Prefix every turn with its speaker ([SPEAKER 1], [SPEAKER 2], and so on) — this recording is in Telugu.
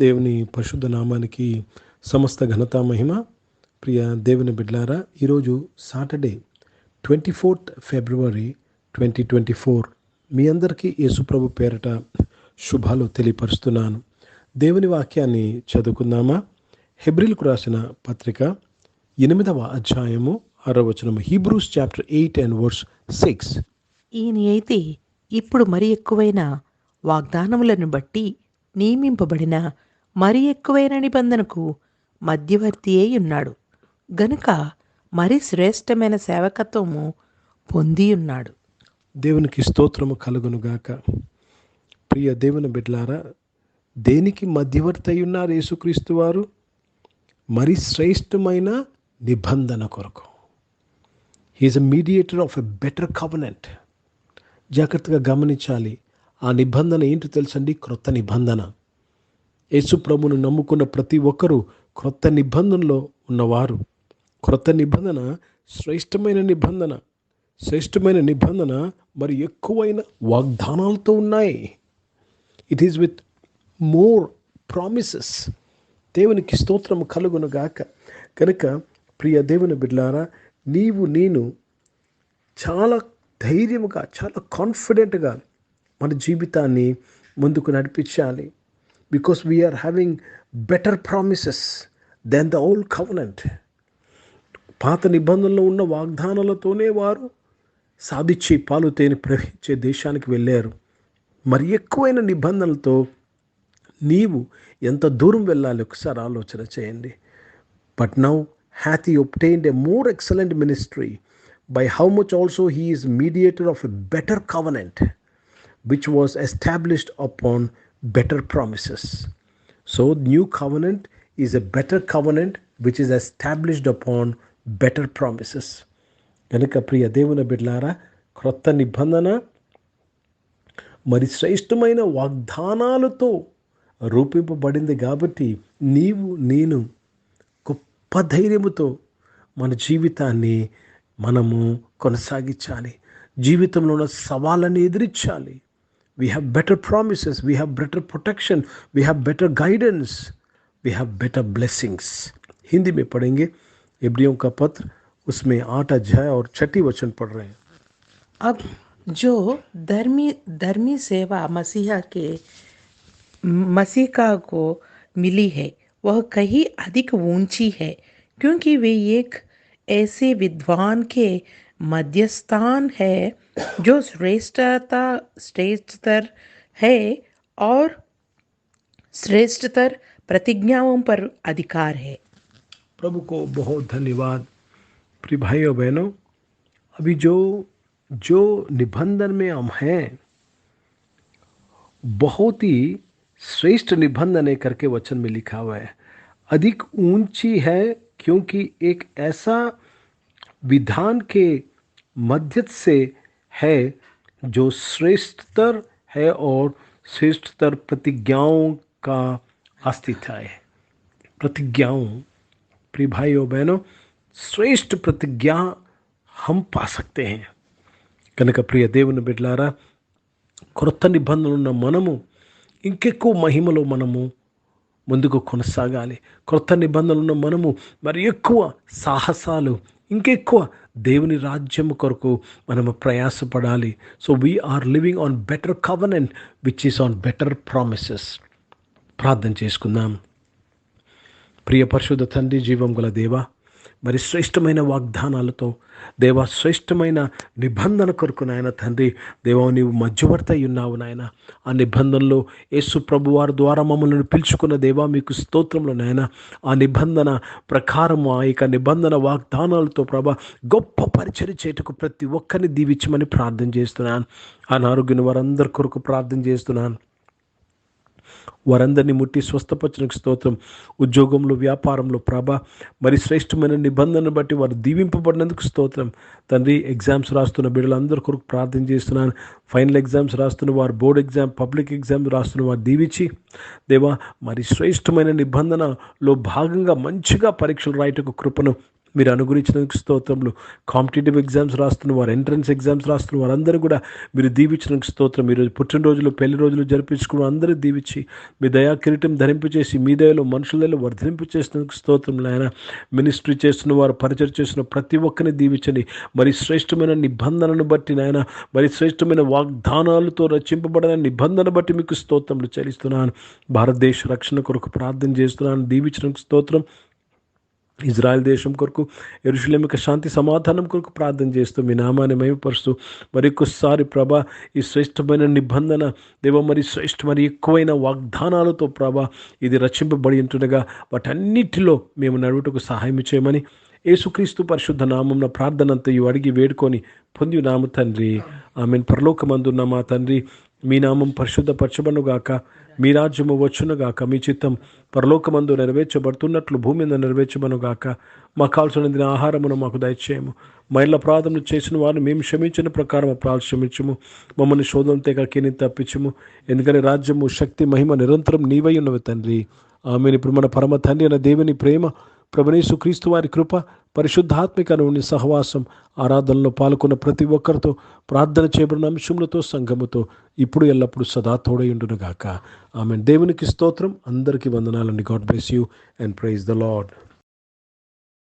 [SPEAKER 1] దేవుని పరిశుద్ధ నామానికి సమస్త ఘనత మహిమ. ప్రియ దేవుని బిడ్లారా, ఈరోజు సాటర్డే 24th ఫిబ్రవరి 2024. మీ అందరికీ యేసుప్రభు పేరట శుభాలు తెలియపరుస్తున్నాను. దేవుని వాక్యాన్ని చదువుకుందామా? హెబ్రీలకు రాసిన పత్రిక 8వ అధ్యాయము 6వ వచనము. Hebrews chapter 8 and verse 6.
[SPEAKER 2] ఈయన అయితే ఇప్పుడు మరి ఎక్కువైన వాగ్దానములను బట్టి నియమింపబడిన మరి ఎక్కువైన నిబంధనకు మధ్యవర్తి అయి ఉన్నాడు గనుక మరి శ్రేష్టమైన సేవకత్వము పొంది ఉన్నాడు.
[SPEAKER 1] దేవునికి స్తోత్రము కలుగునుగాక. ప్రియ దేవుని బిడ్డలారా, దేనికి మధ్యవర్తి అయి ఉన్నారు యేసుక్రీస్తు వారు? మరి శ్రేష్టమైన నిబంధన కొరకు. He is a mediator of a better covenant. జాగ్రత్తగా గమనించాలి. ఆ నిబంధన ఏంటో తెలుసండి? క్రొత్త నిబంధన. యేసు ప్రభువును నమ్ముకున్న ప్రతి ఒక్కరూ క్రొత్త నిబంధనలో ఉన్నవారు. క్రొత్త నిబంధన శ్రేష్టమైన నిబంధన. శ్రేష్టమైన నిబంధన మరి ఎక్కువైన వాగ్దానాలతో ఉన్నాయి. It is with more promises. దేవునికి స్తోత్రం కలుగునుగాక. కనుక ప్రియ దేవుని బిడ్డలారా, నేను చాలా ధైర్యముగా, చాలా కాన్ఫిడెంట్గా మన జీవితాన్ని ముందుకు నడిపించాలి. Because we are having better promises than the old covenant. పాత నిబంధనలో ఉన్న వాగ్దానాలతోనే వారు సాధించి పాలు తేనె ప్రవహించే దేశానికి వెళ్ళారు. మరి ఎక్కువైన నిబంధనలతో నీవు ఎంత దూరం వెళ్ళాలి ఒకసారి ఆలోచన చేయండి. But now hath he obtained a more excellent ministry, by how much also he is mediator of a better covenant, which was established upon better promises. So new covenant is a better covenant which is established upon better promises. కనుక ప్రియ దేవుని బిడ్డలారా, క్రొత్త నిబంధన మరి శ్రేష్టమైన వాగ్దానాలతో రూపింపబడింది కాబట్టి నేను గొప్ప ధైర్యముతో మన జీవితాన్ని మనము కొనసాగించాలి. జీవితంలో ఉన్న సవాళ్ళని ఎదిరించాలి. We have better promises, we have better protection, we have better guidance, we have better blessings. Hindi में पढ़ेंगे इब्रियों का पत्र, उसमें 8 अध्याय और 6 वचन पढ़ रहे हैं.
[SPEAKER 2] अब जो धर्मी सेवा मसीहा को मिली है वह कहीं अधिक ऊंची है, क्योंकि वे एक ऐसे विद्वान के मध्यस्थान है जो श्रेष्ठतर है और श्रेष्ठतर प्रतिज्ञाओं पर अधिकार है.
[SPEAKER 1] प्रभु को बहुत धन्यवाद. प्रिय भाइयों बहनों, अभी जो निबंधन में हम हैं, बहुत ही श्रेष्ठ निबंधन करके वचन में लिखा हुआ है. अधिक ऊंची है क्योंकि एक ऐसा विधान के मध्य से है जो श्रेष्ठतर है और श्रेष्ठतर प्रतिज्ञाओं का अस्तित्व है. प्रतिज्ञाओं, प्रिय भाइयों बहनों, श्रेष्ठ प्रतिज्ञा हम पा सकते हैं. కనుక ప్రియ దేవుని బిడ్డలారా, క్రొత్త నిబంధనలు ఉన్న మనము ఇంకెక్కువ మహిమలో మనము ముందుకు కొనసాగాలి. క్రొత్త నిబంధనలు ఉన్న మనము మరి ఎక్కువ సాహసాలు, ఇంకెక్కువ దేవుని రాజ్యం కొరకు మనము ప్రయాసపడాలి. So we are living on better covenant which is on better promises. ప్రార్థన చేసుకుందాం. ప్రియ పరిశుద్ధ తండ్రి, జీవం గల దేవా, మరి శ్రేష్టమైన వాగ్దానాలతో దేవా, శ్రేష్టమైన నిబంధన కొరకు నాయన తండ్రి, దేవా నీవు మధ్యవర్తి అయి ఉన్నావు నాయన. ఆ నిబంధనలో యేసు ప్రభు వారి ద్వారా మమ్మల్ని పిలుచుకున్న దేవా మీకు స్తోత్రంలో నాయన. ఆ నిబంధన ప్రకారం ఆ యొక్క నిబంధన వాగ్దానాలతో ప్రభా గొప్ప పరిచర్య చేయుటకు ప్రతి ఒక్కరిని దీవించమని ప్రార్థన చేస్తున్నాను. అనారోగ్యం వారందరి కొరకు ప్రార్థన చేస్తున్నాను. వారందరినీ ముట్టి స్వస్థపరచడానికి స్తోత్రం. ఉద్యోగంలో, వ్యాపారంలో ప్రభా మరి శ్రేష్టమైన నిబంధనను బట్టి వారు దీవింపబడినందుకు స్తోత్రం తండ్రి. ఎగ్జామ్స్ రాస్తున్న బిడ్డలందరి కొరకు ప్రార్థన చేస్తున్నాను. ఫైనల్ ఎగ్జామ్స్ రాస్తున్న వారు, బోర్డ్ ఎగ్జామ్, పబ్లిక్ ఎగ్జామ్ రాస్తున్న వారు దీవించి దేవా మరి శ్రేష్టమైన నిబంధనలో భాగంగా మంచిగా పరీక్షలు రాయటకు కృపను మీరు అనుగ్రహించినందుకు స్తోత్రములు. కాంపిటేటివ్ ఎగ్జామ్స్ రాస్తున్న వారు, ఎంట్రన్స్ ఎగ్జామ్స్ రాస్తున్న వారందరూ కూడా మీరు దీవించినందుకు స్తోత్రం. ఈరోజు పుట్టినరోజులు, పెళ్లి రోజులు జరిపించుకున్న అందరూ దీవించి మీ దయా కిరీటం ధరింపచేసి మీ దయలో మనుషుల దయలో వర్ధింపు చేసినందుకు స్తోత్రం నాయన. మినిస్ట్రీ చేస్తున్న వారు, పరిచయం చేస్తున్న ప్రతి ఒక్కరిని దీవించండి. మరి శ్రేష్టమైన నిబంధనను బట్టి నాయన, మరి శ్రేష్టమైన వాగ్దానాలతో రచింపబడిన నిబంధన బట్టి మీకు స్తోత్రములు చెల్లిస్తున్నాను. భారతదేశ రక్షణ కొరకు ప్రార్థన చేస్తున్నాను. దీవించినందుకు స్తోత్రం. ఇజ్రాయెల్ దేశం కొరకు, యెరూషలేముకు శాంతి సమాధానం కొరకు ప్రార్థన చేస్తూ మీ నామాన్ని మహిమపరుస్తూ మరొకసారి ప్రభా ఈ శ్రేష్టమైన నిబంధన దేవ, మరి మరి ఎక్కువైన వాగ్దానాలతో ప్రభా ఇది రచింపబడి ఉంటుండగా వాటన్నిటిలో మేము నడువుటకు సహాయం చేయమని యేసుక్రీస్తు పరిశుద్ధ నామమున ప్రార్థన అంతయు అడిగి వేడుకొని పొంది నామ తండ్రి, ఆమెన్. పరలోకమందున్న మా తండ్రి, మీ నామం పరిశుద్ధపరచబడుగాక, మీ రాజ్యము వచ్చునుగాక, మీ చిత్తం పరలోకమందు నెరవేర్చబడుతున్నట్లు భూమి మీద నెరవేర్చబడుగాక. మాకు కావాల్సిన ఆహారమును మాకు దయచేయము. మహిళ అపరాధములు చేసిన వారిని మేము క్షమించిన ప్రకారం అపరాధం క్షమించము. మమ్మల్ని శోధన తెగకిని తప్పించము. ఎందుకంటే రాజ్యము, శక్తి, మహిమ నిరంతరం నీవై ఉన్నవి తండ్రి. ఆమెను. ఇప్పుడు మన పరమ తండ్రి అయిన దేవుని ప్రేమ, ప్రభువైన క్రీస్తు వారి కృప, పరిశుద్ధాత్మిక అను సహవాసం, ఆరాధనలో పాల్గొన్న ప్రతి ఒక్కరితో, ప్రార్థన చేయబడిన అంశములతో, సంఘముతో ఇప్పుడు ఎల్లప్పుడూ సదా తోడై ఉండునుగాక. ఆమెన్. దేవునికి స్తోత్రం. అందరికీ వందనాలండి. God bless you and praise the lord.